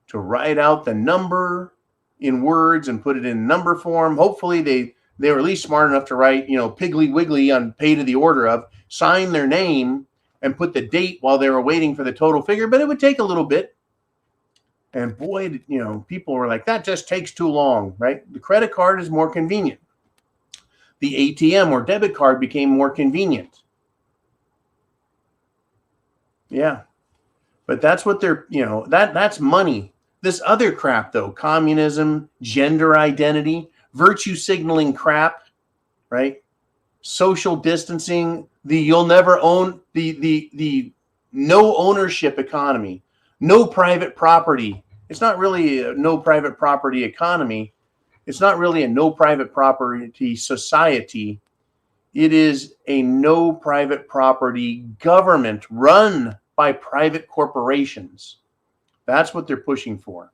S2: to write out the number in words and put it in number form. Hopefully they were at least smart enough to write, you know, Piggly Wiggly on pay to the order of, sign their name and put the date while they were waiting for the total figure. But it would take a little bit. And boy, you know, people were like, that just takes too long, right? The credit card is more convenient. The ATM or debit card became more convenient. Yeah. But that's what they're, you know, that's money. This other crap, though, communism, gender identity, virtue signaling crap, right? Social distancing, you'll never own the no ownership economy, no private property. It's not really a no private property economy. It's not really a no private property society. It is a no private property government run by private corporations. That's what they're pushing for.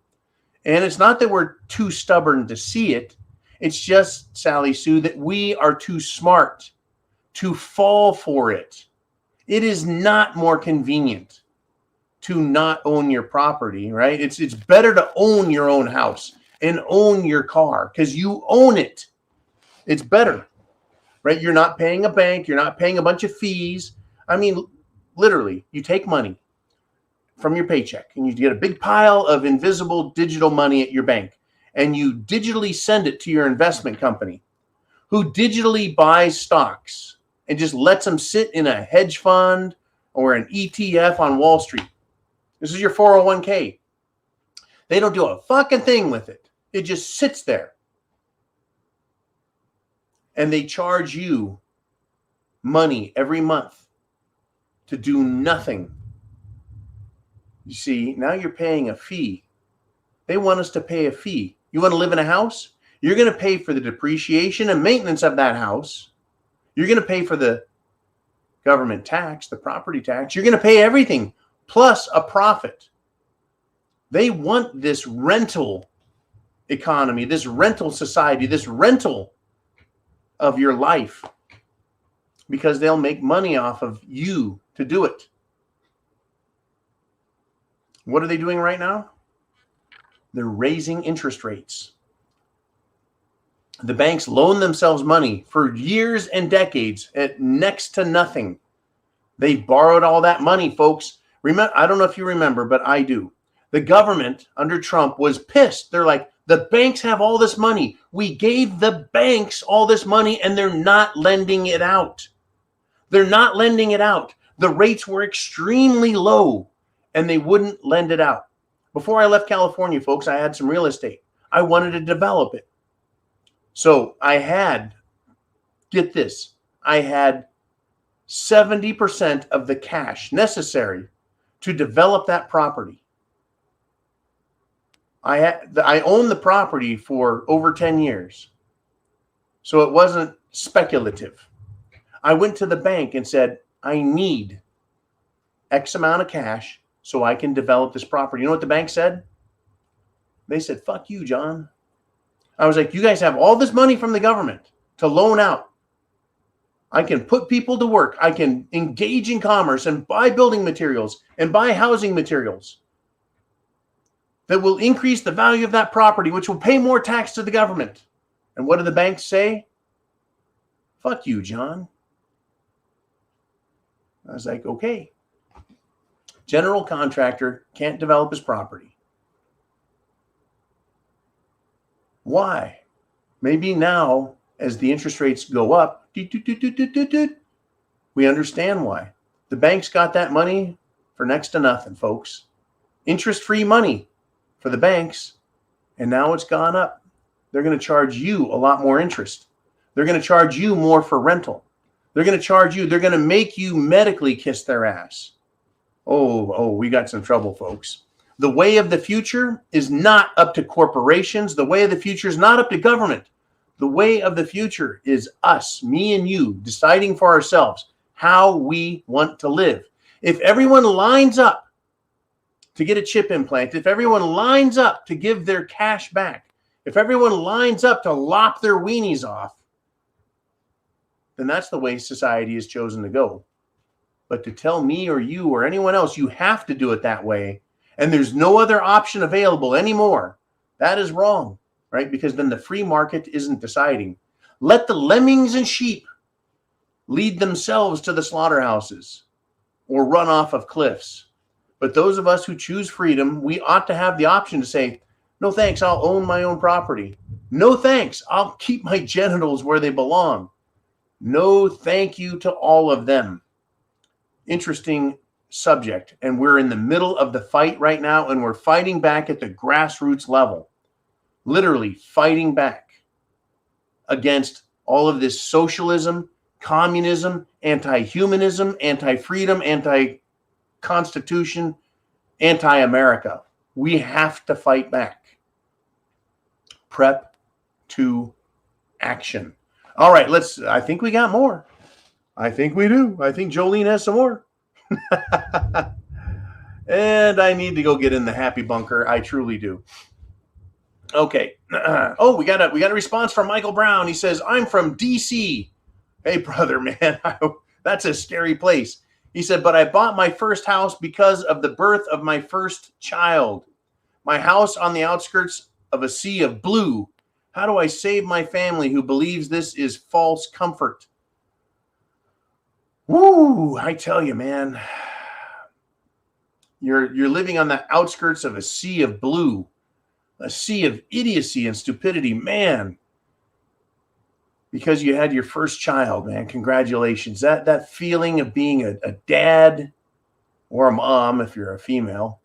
S2: And it's not that we're too stubborn to see it. It's just, Sally Sue, that we are too smart to fall for it. It is not more convenient to not own your property, right? It's better to own your own house and own your car because you own it. It's better, right? You're not paying a bank. You're not paying a bunch of fees. I mean, literally, you take money from your paycheck and you get a big pile of invisible digital money at your bank and you digitally send it to your investment company who digitally buys stocks and just lets them sit in a hedge fund or an ETF on Wall Street. This is your 401k. They don't do a fucking thing with it. It just sits there. And they charge you money every month to do nothing. You see, now you're paying a fee. They want us to pay a fee. You want to live in a house? You're going to pay for the depreciation and maintenance of that house. You're going to pay for the government tax, the property tax. You're going to pay everything plus a profit. They want this rental economy, this rental society, this rental of your life because they'll make money off of you to do it. What are they doing right now? They're raising interest rates. The banks loan themselves money for years and decades at next to nothing. They've borrowed all that money, folks. I don't know if you remember, but I do. The government under Trump was pissed. They're like, the banks have all this money. We gave the banks all this money and they're not lending it out. They're not lending it out. The rates were extremely low and they wouldn't lend it out. Before I left California, folks, I had some real estate. I wanted to develop it. So I had, get this, I had 70% of the cash necessary to develop that property. I owned the property for over 10 years. So it wasn't speculative. I went to the bank and said, I need X amount of cash so I can develop this property. You know what the bank said? They said, fuck you, John. I was like, you guys have all this money from the government to loan out. I can put people to work. I can engage in commerce and buy building materials and buy housing materials that will increase the value of that property, which will pay more tax to the government. And what do the banks say? Fuck you, John. I was like, okay. General contractor can't develop his property. Why? Maybe now, as the interest rates go up, we understand why. The banks got that money for next to nothing, folks. Interest-free money for the banks, and now it's gone up. They're going to charge you a lot more interest. They're going to charge you more for rental. They're going to charge you. They're going to make you medically kiss their ass. Oh, we got some trouble, folks. The way of the future is not up to corporations. The way of the future is not up to government. The way of the future is us, me and you, deciding for ourselves how we want to live. If everyone lines up to get a chip implant, if everyone lines up to give their cash back, if everyone lines up to lop their weenies off, then that's the way society has chosen to go. But to tell me or you or anyone else you have to do it that way, and there's no other option available anymore, that is wrong, right? Because then the free market isn't deciding. Let the lemmings and sheep lead themselves to the slaughterhouses or run off of cliffs. But those of us who choose freedom, we ought to have the option to say, no thanks, I'll own my own property. No thanks, I'll keep my genitals where they belong. No thank you to all of them. Interesting subject. And we're in the middle of the fight right now, and we're fighting back at the grassroots level. Literally fighting back against all of this socialism, communism, anti-humanism, anti-freedom, anti-communism, anti-Constitution, anti-America. We have to fight back. Prep to action. All right, I think we got more. I think we do. I think Jolene has some more. And I need to go get in the happy bunker. I truly do. Okay. Oh, we got a response from Michael Brown. He says, I'm from DC. Hey, brother, man, that's a scary place. He said, but I bought my first house because of the birth of my first child. My house on the outskirts of a sea of blue. How do I save my family who believes this is false comfort? Woo, I tell you, man, you're living on the outskirts of a sea of blue, a sea of idiocy and stupidity, man. Because you had your first child, man. Congratulations. That feeling of being a dad or a mom, if you're a female,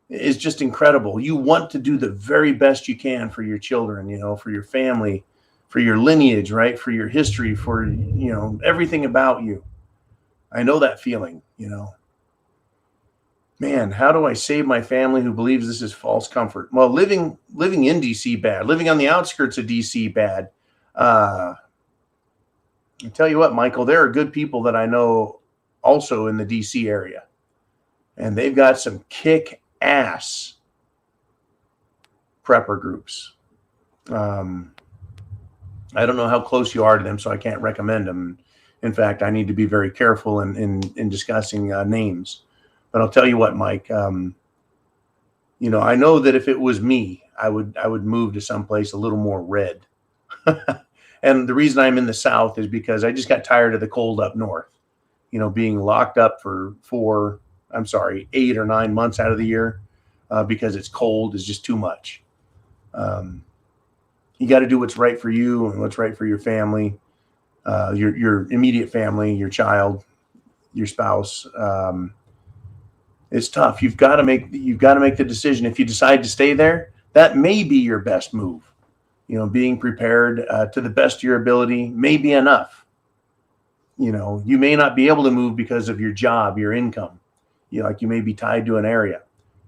S2: is just incredible. You want to do the very best you can for your children, for your family, for your lineage, right? For your history, for, everything about you. I know that feeling, Man, how do I save my family who believes this is false comfort? Well, living in DC, bad. Living on the outskirts of DC, bad. I tell you what, Michael, there are good people that I know also in the DC area. And they've got some kick-ass prepper groups. I don't know how close you are to them, so I can't recommend them. In fact, I need to be very careful in discussing names. But I'll tell you what, Mike, I know that if it was me, I would move to someplace a little more red. And the reason I'm in the South is because I just got tired of the cold up north, being locked up for 8 or 9 months out of the year because it's cold is just too much. You got to do what's right for you and what's right for your family, your immediate family, your child, your spouse. It's tough. You've got to make the decision. If you decide to stay there, that may be your best move. Being prepared to the best of your ability may be enough. You may not be able to move because of your job, your income. You may be tied to an area.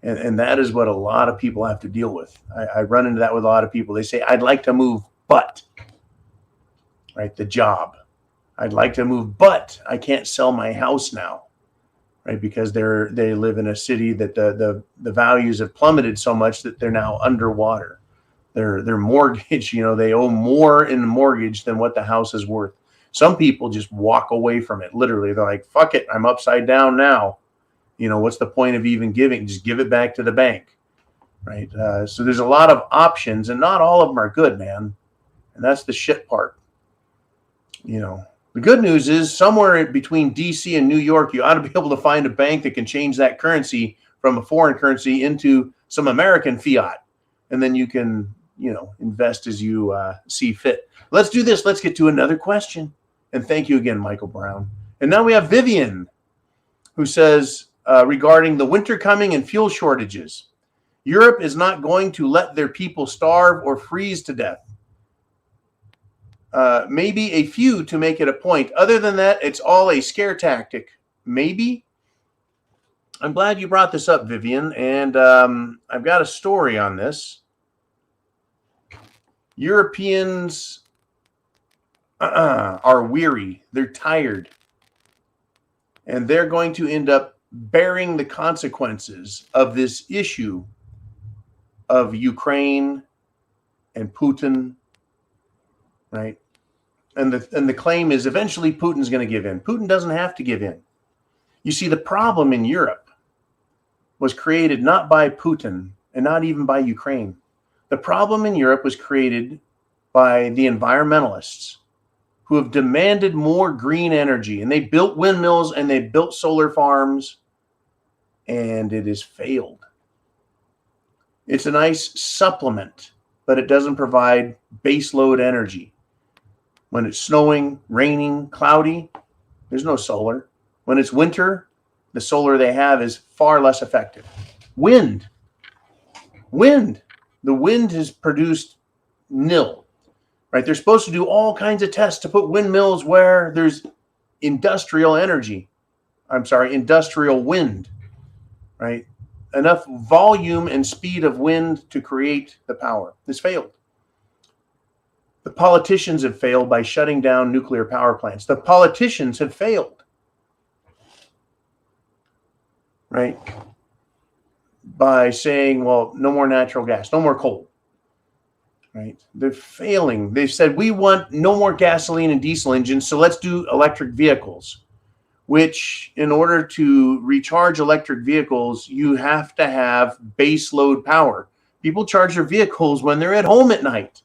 S2: And that is what a lot of people have to deal with. I run into that with a lot of people. They say, I'd like to move, but, right, the job. I'd like to move, but I can't sell my house now, right, because they live in a city that the values have plummeted so much that they're now underwater. Their mortgage, they owe more in the mortgage than what the house is worth. Some people just walk away from it. Literally, they're like, fuck it, I'm upside down now. What's the point of even giving? Just give it back to the bank, right? So there's a lot of options, and not all of them are good, man. And that's the shit part. The good news is somewhere between DC and New York, you ought to be able to find a bank that can change that currency from a foreign currency into some American fiat. And then you can, invest as you see fit. Let's do this. Let's get to another question. And thank you again, Michael Brown. And now we have Vivian, who says, regarding the winter coming and fuel shortages, Europe is not going to let their people starve or freeze to death. Maybe a few to make it a point. Other than that, it's all a scare tactic. Maybe. I'm glad you brought this up, Vivian. And I've got a story on this. Europeans are weary. They're tired. And they're going to end up bearing the consequences of this issue of Ukraine and Putin, right? And the claim is eventually Putin's going to give in. Putin doesn't have to give in. You see, the problem in Europe was created not by Putin and not even by Ukraine. The problem in Europe was created by the environmentalists who have demanded more green energy. And they built windmills and they built solar farms, and it has failed. It's a nice supplement, but it doesn't provide baseload energy. When it's snowing, raining, cloudy, there's no solar. When it's winter, the solar they have is far less effective. Wind. The wind has produced nil, right? They're supposed to do all kinds of tests to put windmills where there's industrial wind. right? Enough volume and speed of wind to create the power. This failed. The politicians have failed by shutting down nuclear power plants. The politicians have failed, right? By saying, well, no more natural gas, no more coal, right? They're failing. They've said, we want no more gasoline and diesel engines, so let's do electric vehicles, which in order to recharge electric vehicles, you have to have base load power. People charge their vehicles when they're at home at night.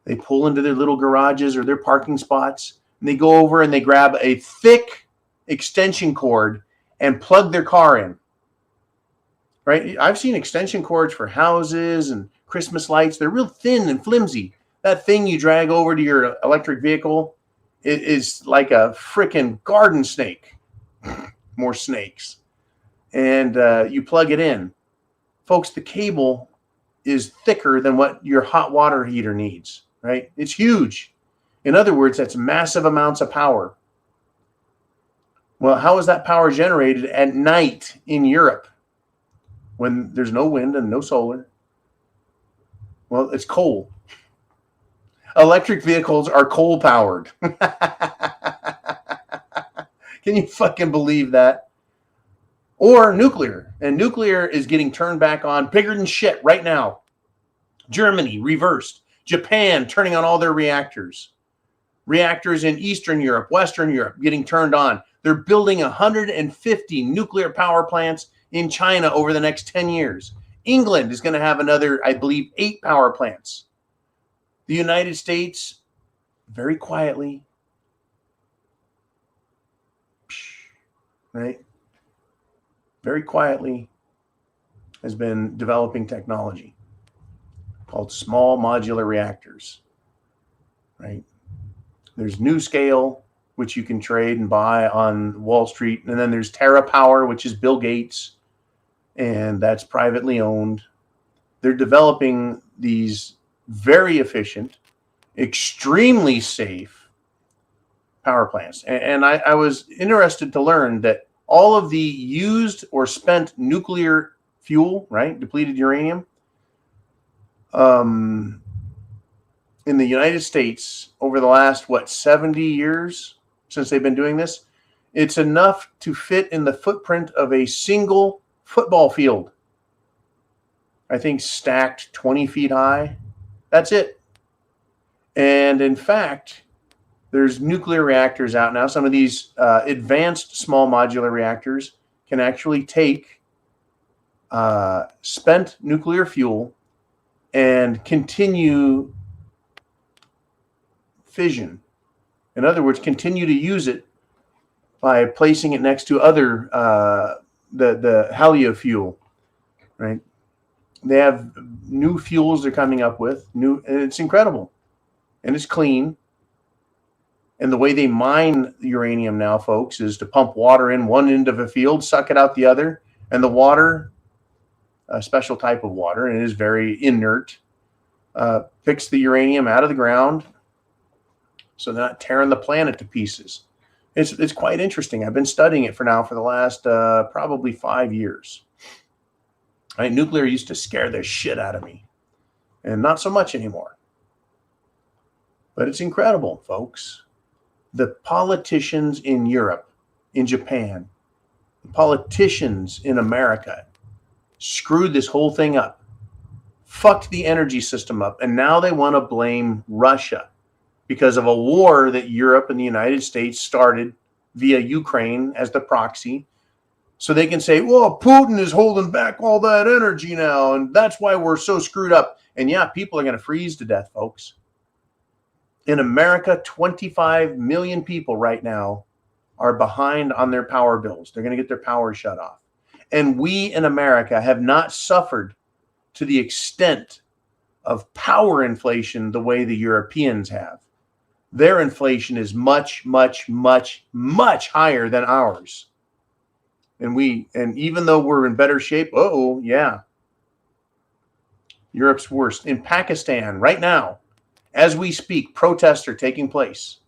S2: They pull into their little garages or their parking spots, and they go over and they grab a thick extension cord and plug their car in. Right? I've seen extension cords for houses and Christmas lights. They're real thin and flimsy. That thing you drag over to your electric vehicle, it is like a freaking garden snake. More snakes. And you plug it in. Folks, the cable is thicker than what your hot water heater needs, right? It's huge. In other words, that's massive amounts of power. Well, how is that power generated at night in Europe when there's no wind and no solar? Well, it's coal. Electric vehicles are coal powered. Can you fucking believe that? Or nuclear. And nuclear is getting turned back on bigger than shit right now. Germany reversed. Japan turning on all their reactors. Reactors in Eastern Europe, Western Europe getting turned on. They're building 150 nuclear power plants in China over the next 10 years. England is going to have another, I believe, 8 power plants. The United States, very quietly, right? Very quietly has been developing technology called small modular reactors, right? There's NuScale, which you can trade and buy on Wall Street. And then there's TerraPower, which is Bill Gates, and that's privately owned. They're developing these very efficient, extremely safe power plants. And I was interested to learn that all of the used or spent nuclear fuel, right, depleted uranium, in the United States over the last, 70 years since they've been doing this, it's enough to fit in the footprint of a single football field. I think stacked 20 feet high. That's it. And in fact, there's nuclear reactors out now. Some of these advanced small modular reactors can actually take spent nuclear fuel and continue fission. In other words, continue to use it by placing it next to other, the helio fuel, right? They have new fuels they're coming up with, and it's incredible. And it's clean. And the way they mine uranium now, folks, is to pump water in one end of a field, suck it out the other, and the water, a special type of water, and it is very inert, picks the uranium out of the ground so they're not tearing the planet to pieces. It's quite interesting. I've been studying it for the last probably 5 years. Right? Nuclear used to scare the shit out of me, and not so much anymore. But it's incredible, folks. The politicians in Europe, in Japan, the politicians in America screwed this whole thing up, fucked the energy system up, and now they want to blame Russia because of a war that Europe and the United States started via Ukraine as the proxy. So they can say, well, Putin is holding back all that energy now, and that's why we're so screwed up. And yeah, people are going to freeze to death, folks. In America, 25 million people right now are behind on their power bills. They're going to get their power shut off. And we in America have not suffered to the extent of power inflation the way the Europeans have. Their inflation is much, much, much, much higher than ours. And even though we're in better shape, yeah, Europe's worst. In Pakistan right now, as we speak, protests are taking place.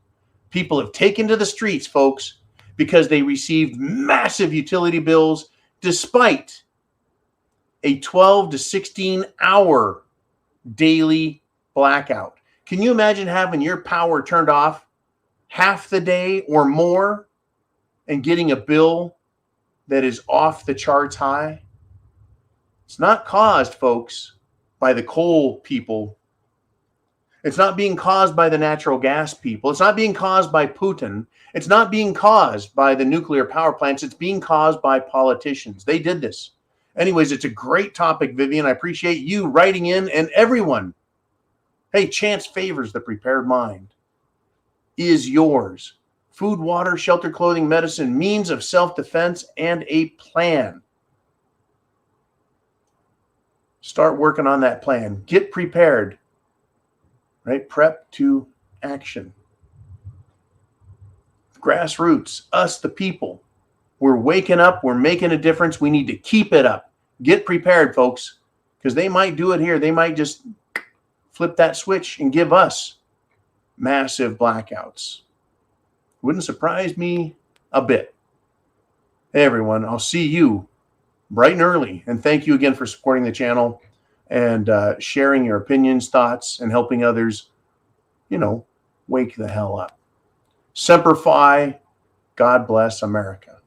S2: People have taken to the streets, folks, because they received massive utility bills, despite a 12 to 16 hour daily blackout. Can you imagine having your power turned off half the day or more and getting a bill that is off the charts high? It's not caused, folks, by the coal people. It's not being caused by the natural gas people. It's not being caused by Putin. It's not being caused by the nuclear power plants. It's being caused by politicians. They did this. Anyways, it's a great topic, Vivian. I appreciate you writing in, and everyone. Hey, chance favors the prepared mind. Is yours. Food, water, shelter, clothing, medicine, means of self-defense, and a plan. Start working on that plan. Get prepared. Right? Prep to action. Grassroots, us the people. We're waking up. We're making a difference. We need to keep it up. Get prepared, folks, because they might do it here. They might just flip that switch and give us massive blackouts. Wouldn't surprise me a bit. Hey, everyone. I'll see you bright and early. And thank you again for supporting the channel and sharing your opinions, thoughts, and helping others, wake the hell up. Semper Fi. God bless America.